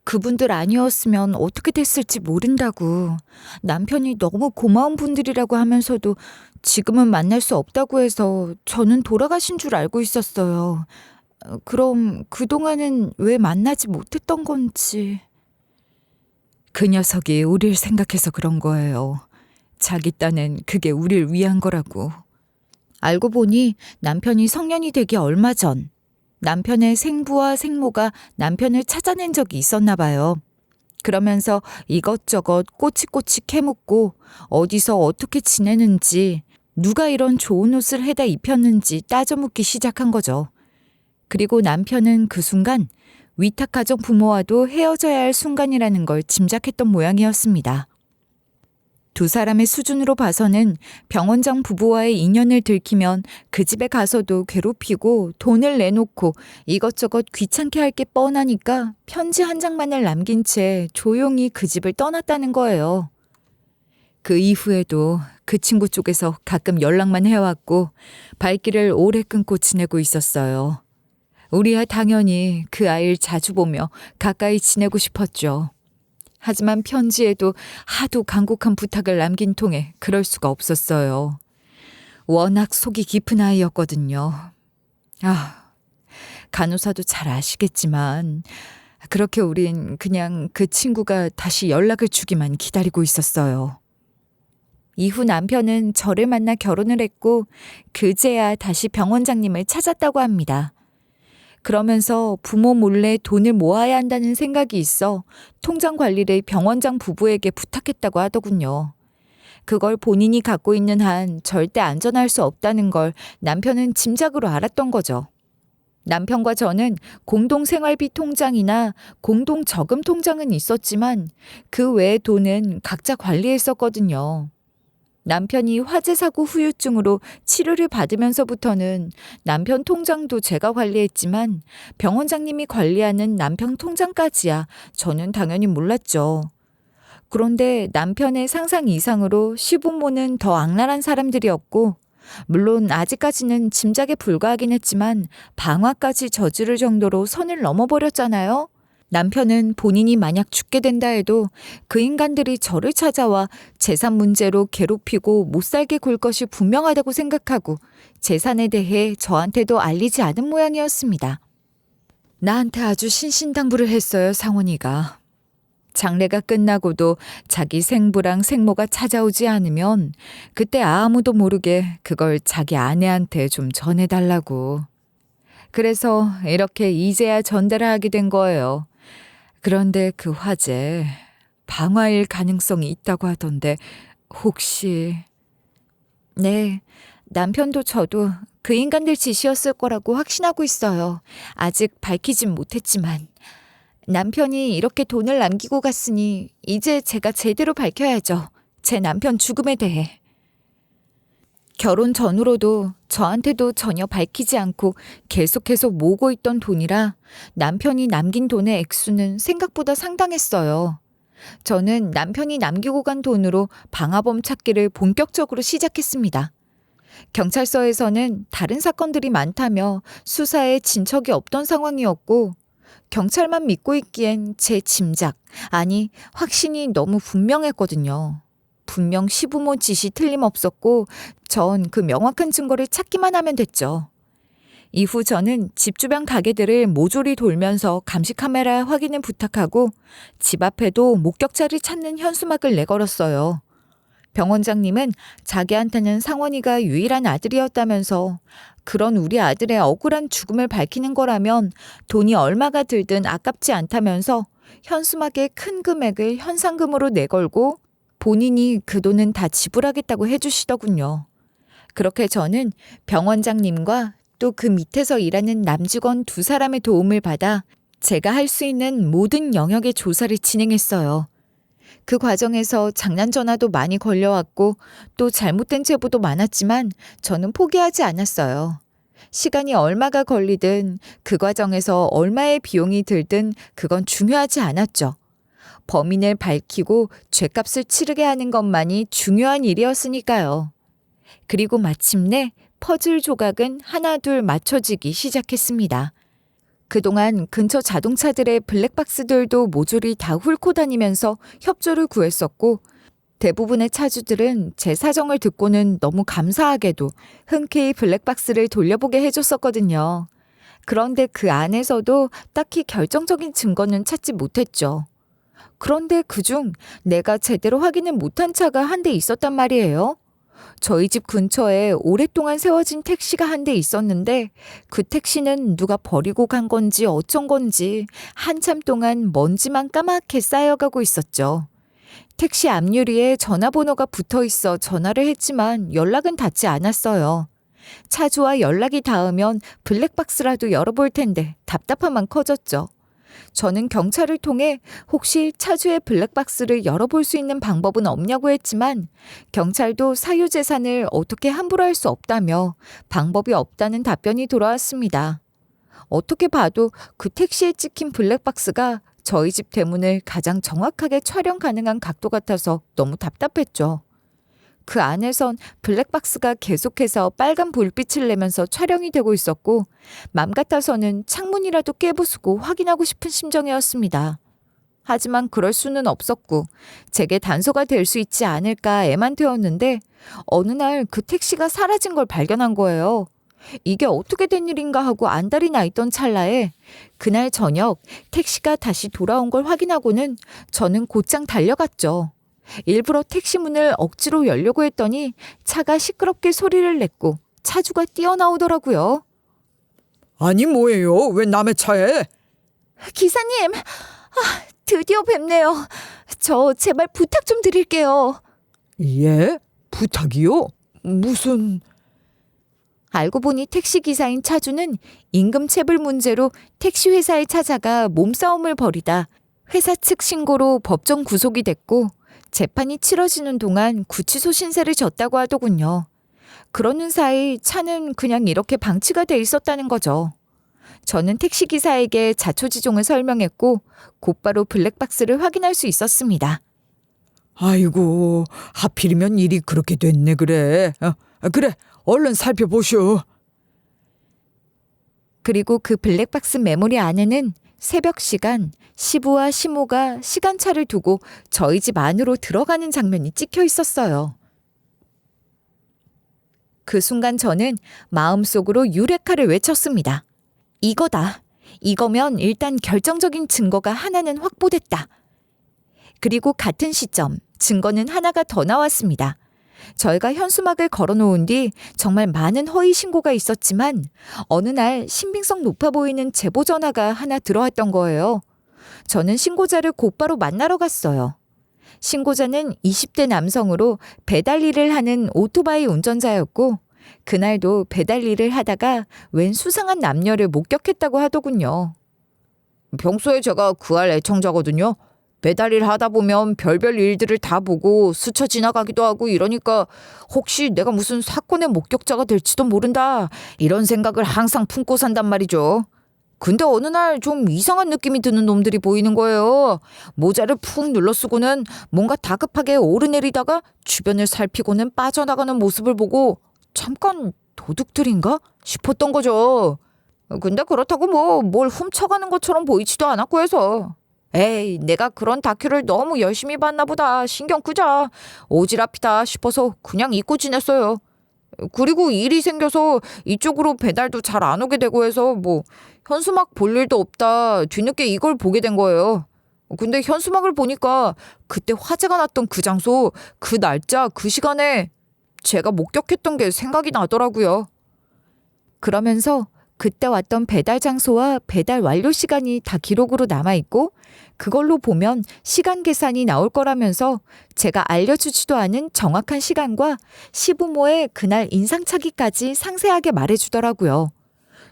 그분들 아니었으면 어떻게 됐을지 모른다고. 남편이 너무 고마운 분들이라고 하면서도 지금은 만날 수 없다고 해서 저는 돌아가신 줄 알고 있었어요. 그럼 그동안은 왜 만나지 못했던 건지. 그 녀석이 우릴 생각해서 그런 거예요. 자기 딴엔 그게 우릴 위한 거라고. 알고 보니 남편이 성년이 되기 얼마 전 남편의 생부와 생모가 남편을 찾아낸 적이 있었나 봐요. 그러면서 이것저것 꼬치꼬치 캐묻고 어디서 어떻게 지내는지 누가 이런 좋은 옷을 해다 입혔는지 따져 묻기 시작한 거죠. 그리고 남편은 그 순간 위탁가정 부모와도 헤어져야 할 순간이라는 걸 짐작했던 모양이었습니다. 두 사람의 수준으로 봐서는 병원장 부부와의 인연을 들키면 그 집에 가서도 괴롭히고 돈을 내놓고 이것저것 귀찮게 할 게 뻔하니까 편지 한 장만을 남긴 채 조용히 그 집을 떠났다는 거예요. 그 이후에도 그 친구 쪽에서 가끔 연락만 해왔고 발길을 오래 끊고 지내고 있었어요. 우리야 당연히 그 아이를 자주 보며 가까이 지내고 싶었죠. 하지만 편지에도 하도 간곡한 부탁을 남긴 통에 그럴 수가 없었어요. 워낙 속이 깊은 아이였거든요. 간호사도 잘 아시겠지만 그렇게 우린 그냥 그 친구가 다시 연락을 주기만 기다리고 있었어요. 이후 남편은 저를 만나 결혼을 했고 그제야 다시 병원장님을 찾았다고 합니다. 그러면서 부모 몰래 돈을 모아야 한다는 생각이 있어 통장 관리를 병원장 부부에게 부탁했다고 하더군요. 그걸 본인이 갖고 있는 한 절대 안전할 수 없다는 걸 남편은 짐작으로 알았던 거죠. 남편과 저는 공동 생활비 통장이나 공동 저금 통장은 있었지만 그 외의 돈은 각자 관리했었거든요. 남편이 화재 사고 후유증으로 치료를 받으면서부터는 남편 통장도 제가 관리했지만 병원장님이 관리하는 남편 통장까지야 저는 당연히 몰랐죠. 그런데 남편의 상상 이상으로 시부모는 더 악랄한 사람들이었고 물론 아직까지는 짐작에 불과하긴 했지만 방화까지 저지를 정도로 선을 넘어버렸잖아요. 남편은 본인이 만약 죽게 된다 해도 그 인간들이 저를 찾아와 재산 문제로 괴롭히고 못살게 굴 것이 분명하다고 생각하고 재산에 대해 저한테도 알리지 않은 모양이었습니다. 나한테 아주 신신당부를 했어요, 상원이가. 장례가 끝나고도 자기 생부랑 생모가 찾아오지 않으면 그때 아무도 모르게 그걸 자기 아내한테 좀 전해달라고. 그래서 이렇게 이제야 전달을 하게 된 거예요. 그런데 그 화재 방화일 가능성이 있다고 하던데 혹시... 네, 남편도 저도 그 인간들 짓이었을 거라고 확신하고 있어요. 아직 밝히진 못했지만. 남편이 이렇게 돈을 남기고 갔으니 이제 제가 제대로 밝혀야죠. 제 남편 죽음에 대해. 결혼 전후로도 저한테도 전혀 밝히지 않고 계속해서 모으고 있던 돈이라 남편이 남긴 돈의 액수는 생각보다 상당했어요. 저는 남편이 남기고 간 돈으로 방화범 찾기를 본격적으로 시작했습니다. 경찰서에서는 다른 사건들이 많다며 수사에 진척이 없던 상황이었고 경찰만 믿고 있기엔 제 짐작, 아니 확신이 너무 분명했거든요. 분명 시부모 짓이 틀림없었고 전 그 명확한 증거를 찾기만 하면 됐죠. 이후 저는 집 주변 가게들을 모조리 돌면서 감시 카메라 확인을 부탁하고 집 앞에도 목격자를 찾는 현수막을 내걸었어요. 병원장님은 자기한테는 상원이가 유일한 아들이었다면서 그런 우리 아들의 억울한 죽음을 밝히는 거라면 돈이 얼마가 들든 아깝지 않다면서 현수막에 큰 금액을 현상금으로 내걸고 본인이 그 돈은 다 지불하겠다고 해주시더군요. 그렇게 저는 병원장님과 또 그 밑에서 일하는 남직원 2사람의 도움을 받아 제가 할 수 있는 모든 영역의 조사를 진행했어요. 그 과정에서 장난 전화도 많이 걸려왔고 또 잘못된 제보도 많았지만 저는 포기하지 않았어요. 시간이 얼마가 걸리든 그 과정에서 얼마의 비용이 들든 그건 중요하지 않았죠. 범인을 밝히고 죄값을 치르게 하는 것만이 중요한 일이었으니까요. 그리고 마침내 퍼즐 조각은 하나둘 맞춰지기 시작했습니다. 그동안 근처 자동차들의 블랙박스들도 모조리 다 훑고 다니면서 협조를 구했었고 대부분의 차주들은 제 사정을 듣고는 너무 감사하게도 흔쾌히 블랙박스를 돌려보게 해줬었거든요. 그런데 그 안에서도 딱히 결정적인 증거는 찾지 못했죠. 그런데 그중 내가 제대로 확인을 못한 차가 한 대 있었단 말이에요. 저희 집 근처에 오랫동안 세워진 택시가 한 대 있었는데 그 택시는 누가 버리고 간 건지 어쩐 건지 한참 동안 먼지만 까맣게 쌓여가고 있었죠. 택시 앞유리에 전화번호가 붙어 있어 전화를 했지만 연락은 닿지 않았어요. 차주와 연락이 닿으면 블랙박스라도 열어볼 텐데 답답함만 커졌죠. 저는 경찰을 통해 혹시 차주의 블랙박스를 열어볼 수 있는 방법은 없냐고 했지만 경찰도 사유재산을 어떻게 함부로 할 수 없다며 방법이 없다는 답변이 돌아왔습니다. 어떻게 봐도 그 택시에 찍힌 블랙박스가 저희 집 대문을 가장 정확하게 촬영 가능한 각도 같아서 너무 답답했죠. 그 안에선 블랙박스가 계속해서 빨간 불빛을 내면서 촬영이 되고 있었고 맘 같아서는 창문이라도 깨부수고 확인하고 싶은 심정이었습니다. 하지만 그럴 수는 없었고 제게 단서가 될 수 있지 않을까 애만되었는데 어느 날 그 택시가 사라진 걸 발견한 거예요. 이게 어떻게 된 일인가 하고 안달이 나 있던 찰나에 그날 저녁 택시가 다시 돌아온 걸 확인하고는 저는 곧장 달려갔죠. 일부러 택시 문을 억지로 열려고 했더니 차가 시끄럽게 소리를 냈고 차주가 뛰어나오더라고요. 아니 뭐예요? 왜 남의 차에? 기사님, 드디어 뵙네요. 저 제발 부탁 좀 드릴게요. 예? 부탁이요? 무슨... 알고 보니 택시 기사인 차주는 임금체불 문제로 택시 회사에 찾아가 몸싸움을 벌이다 회사 측 신고로 법정 구속이 됐고 재판이 치러지는 동안 구치소 신세를 졌다고 하더군요. 그러는 사이 차는 그냥 이렇게 방치가 돼 있었다는 거죠. 저는 택시기사에게 자초지종을 설명했고 곧바로 블랙박스를 확인할 수 있었습니다. 아이고, 하필이면 일이 그렇게 됐네 그래. 그래, 얼른 살펴보시오. 그리고 그 블랙박스 메모리 안에는 새벽 시간 시부와 시모가 시간차를 두고 저희 집 안으로 들어가는 장면이 찍혀 있었어요. 그 순간 저는 마음속으로 유레카를 외쳤습니다. 이거다. 이거면 일단 결정적인 증거가 하나는 확보됐다. 그리고 같은 시점 증거는 하나가 더 나왔습니다. 저희가 현수막을 걸어놓은 뒤 정말 많은 허위 신고가 있었지만 어느 날 신빙성 높아 보이는 제보 전화가 하나 들어왔던 거예요. 저는 신고자를 곧바로 만나러 갔어요. 신고자는 20대 남성으로 배달 일을 하는 오토바이 운전자였고 그날도 배달 일을 하다가 웬 수상한 남녀를 목격했다고 하더군요. 평소에 제가 그 알 애청자거든요. 배달일 하다 보면 별별 일들을 다 보고 스쳐 지나가기도 하고 이러니까 혹시 내가 무슨 사건의 목격자가 될지도 모른다 이런 생각을 항상 품고 산단 말이죠. 근데 어느 날 좀 이상한 느낌이 드는 놈들이 보이는 거예요. 모자를 푹 눌러쓰고는 뭔가 다급하게 오르내리다가 주변을 살피고는 빠져나가는 모습을 보고 잠깐 도둑들인가 싶었던 거죠. 근데 그렇다고 뭘 훔쳐가는 것처럼 보이지도 않았고 해서 에이 내가 그런 다큐를 너무 열심히 봤나 보다 신경 끄자 오지랖이다 싶어서 그냥 잊고 지냈어요. 그리고 일이 생겨서 이쪽으로 배달도 잘 안 오게 되고 해서 현수막 볼 일도 없다 뒤늦게 이걸 보게 된 거예요. 근데 현수막을 보니까 그때 화재가 났던 그 장소 그 날짜 그 시간에 제가 목격했던 게 생각이 나더라고요. 그러면서 그때 왔던 배달 장소와 배달 완료 시간이 다 기록으로 남아있고 그걸로 보면 시간 계산이 나올 거라면서 제가 알려주지도 않은 정확한 시간과 시부모의 그날 인상착의까지 상세하게 말해주더라고요.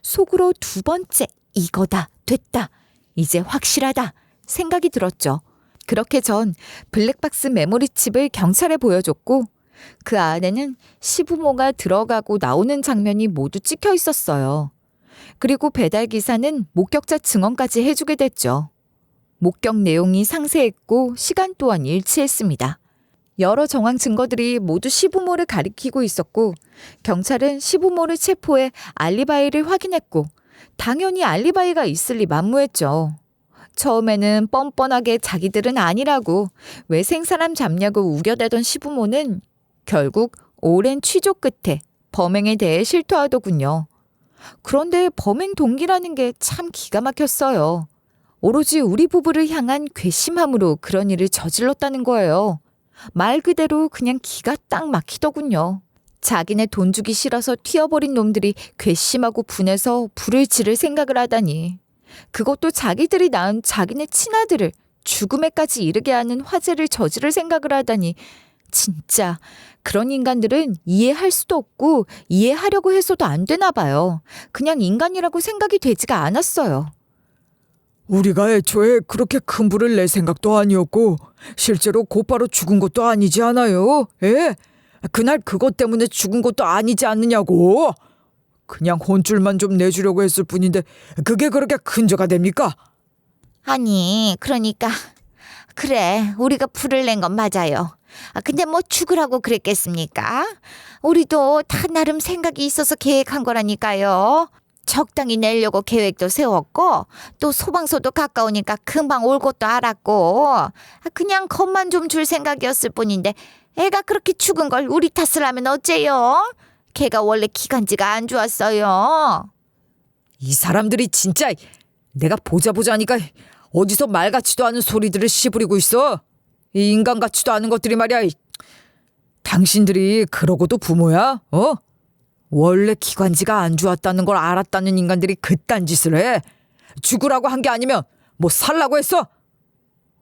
속으로 두 번째 이거다 됐다 이제 확실하다 생각이 들었죠. 그렇게 전 블랙박스 메모리 칩을 경찰에 보여줬고 그 안에는 시부모가 들어가고 나오는 장면이 모두 찍혀 있었어요. 그리고 배달기사는 목격자 증언까지 해주게 됐죠. 목격 내용이 상세했고 시간 또한 일치했습니다. 여러 정황 증거들이 모두 시부모를 가리키고 있었고 경찰은 시부모를 체포해 알리바이를 확인했고 당연히 알리바이가 있을 리 만무했죠. 처음에는 뻔뻔하게 자기들은 아니라고 왜 생사람 잡냐고 우겨대던 시부모는 결국 오랜 취조 끝에 범행에 대해 실토하더군요. 그런데 범행 동기라는 게 참 기가 막혔어요. 오로지 우리 부부를 향한 괘씸함으로 그런 일을 저질렀다는 거예요. 말 그대로 그냥 기가 딱 막히더군요. 자기네 돈 주기 싫어서 튀어버린 놈들이 괘씸하고 분해서 불을 지를 생각을 하다니. 그것도 자기들이 낳은 자기네 친아들을 죽음에까지 이르게 하는 화재를 저지를 생각을 하다니. 진짜 그런 인간들은 이해할 수도 없고 이해하려고 해서도 안 되나 봐요. 그냥 인간이라고 생각이 되지가 않았어요. 우리가 애초에 그렇게 큰 불을 낼 생각도 아니었고 실제로 곧바로 죽은 것도 아니지 않아요? 예? 그날 그것 때문에 죽은 것도 아니지 않느냐고. 그냥 혼쭐만 좀 내주려고 했을 뿐인데 그게 그렇게 큰 죄가 됩니까? 아니, 그러니까 그래, 우리가 불을 낸 건 맞아요. 근데 죽으라고 그랬겠습니까? 우리도 다 나름 생각이 있어서 계획한 거라니까요. 적당히 내려고 계획도 세웠고 또 소방서도 가까우니까 금방 올 것도 알았고 그냥 겁만 좀 줄 생각이었을 뿐인데 애가 그렇게 죽은 걸 우리 탓을 하면 어째요? 걔가 원래 기관지가 안 좋았어요. 이 사람들이 진짜 내가 보자 하니까 어디서 말 같지도 않은 소리들을 씨부리고 있어. 이 인간 같지도 않은 것들이 말이야. 당신들이 그러고도 부모야? 원래 기관지가 안 좋았다는 걸 알았다는 인간들이 그딴 짓을 해. 죽으라고 한 게 아니면 뭐 살라고 했어?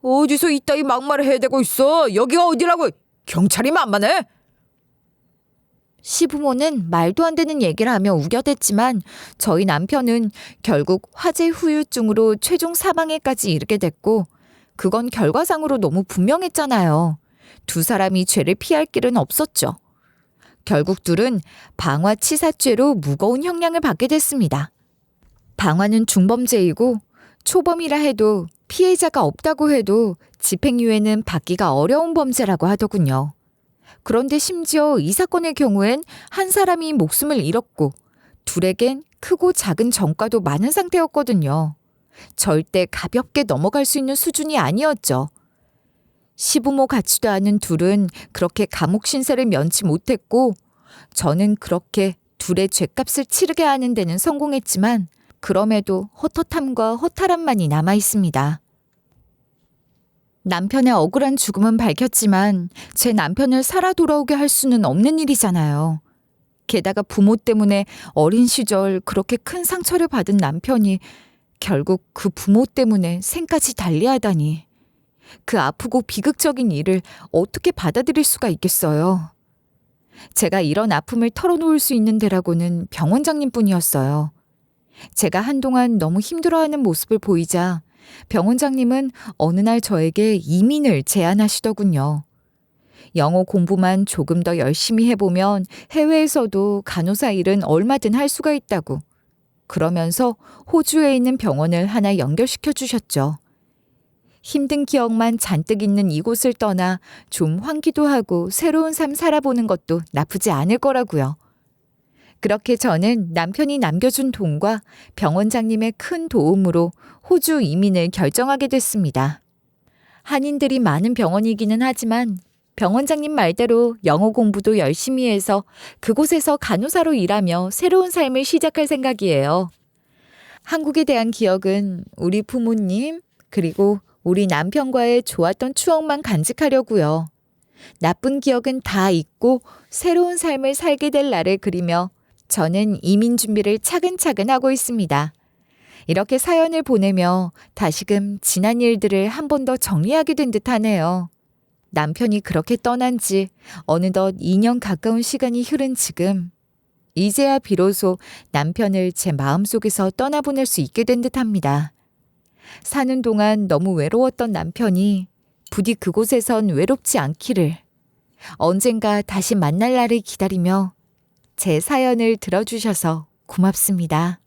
어디서 이따위 막말을 해대고 있어? 여기가 어디라고? 경찰이 만만해? 시부모는 말도 안 되는 얘기를 하며 우겨댔지만 저희 남편은 결국 화재 후유증으로 최종 사망에까지 이르게 됐고 그건 결과상으로 너무 분명했잖아요. 두 사람이 죄를 피할 길은 없었죠. 결국 둘은 방화치사죄로 무거운 형량을 받게 됐습니다. 방화는 중범죄이고 초범이라 해도 피해자가 없다고 해도 집행유예는 받기가 어려운 범죄라고 하더군요. 그런데 심지어 이 사건의 경우엔 한 사람이 목숨을 잃었고 둘에겐 크고 작은 전과도 많은 상태였거든요. 절대 가볍게 넘어갈 수 있는 수준이 아니었죠. 시부모 같지도 않은 둘은 그렇게 감옥 신세를 면치 못했고 저는 그렇게 둘의 죗값을 치르게 하는 데는 성공했지만 그럼에도 헛헛함과 허탈함만이 남아 있습니다. 남편의 억울한 죽음은 밝혔지만 제 남편을 살아 돌아오게 할 수는 없는 일이잖아요. 게다가 부모 때문에 어린 시절 그렇게 큰 상처를 받은 남편이 결국 그 부모 때문에 생까지 달리하다니. 그 아프고 비극적인 일을 어떻게 받아들일 수가 있겠어요. 제가 이런 아픔을 털어놓을 수 있는 데라고는 병원장님뿐이었어요. 제가 한동안 너무 힘들어하는 모습을 보이자 병원장님은 어느 날 저에게 이민을 제안하시더군요. 영어 공부만 조금 더 열심히 해보면 해외에서도 간호사 일은 얼마든 할 수가 있다고. 그러면서 호주에 있는 병원을 하나 연결시켜 주셨죠. 힘든 기억만 잔뜩 있는 이곳을 떠나 좀 환기도 하고 새로운 삶 살아보는 것도 나쁘지 않을 거라고요. 그렇게 저는 남편이 남겨준 돈과 병원장님의 큰 도움으로 호주 이민을 결정하게 됐습니다. 한인들이 많은 병원이기는 하지만 병원장님 말대로 영어 공부도 열심히 해서 그곳에서 간호사로 일하며 새로운 삶을 시작할 생각이에요. 한국에 대한 기억은 우리 부모님 그리고 우리 남편과의 좋았던 추억만 간직하려고요. 나쁜 기억은 다 잊고 새로운 삶을 살게 될 날을 그리며 저는 이민 준비를 차근차근 하고 있습니다. 이렇게 사연을 보내며 다시금 지난 일들을 한 번 더 정리하게 된 듯하네요. 남편이 그렇게 떠난 지 어느덧 2년 가까운 시간이 흐른 지금 이제야 비로소 남편을 제 마음속에서 떠나보낼 수 있게 된 듯합니다. 사는 동안 너무 외로웠던 남편이 부디 그곳에선 외롭지 않기를 언젠가 다시 만날 날을 기다리며 제 사연을 들어주셔서 고맙습니다.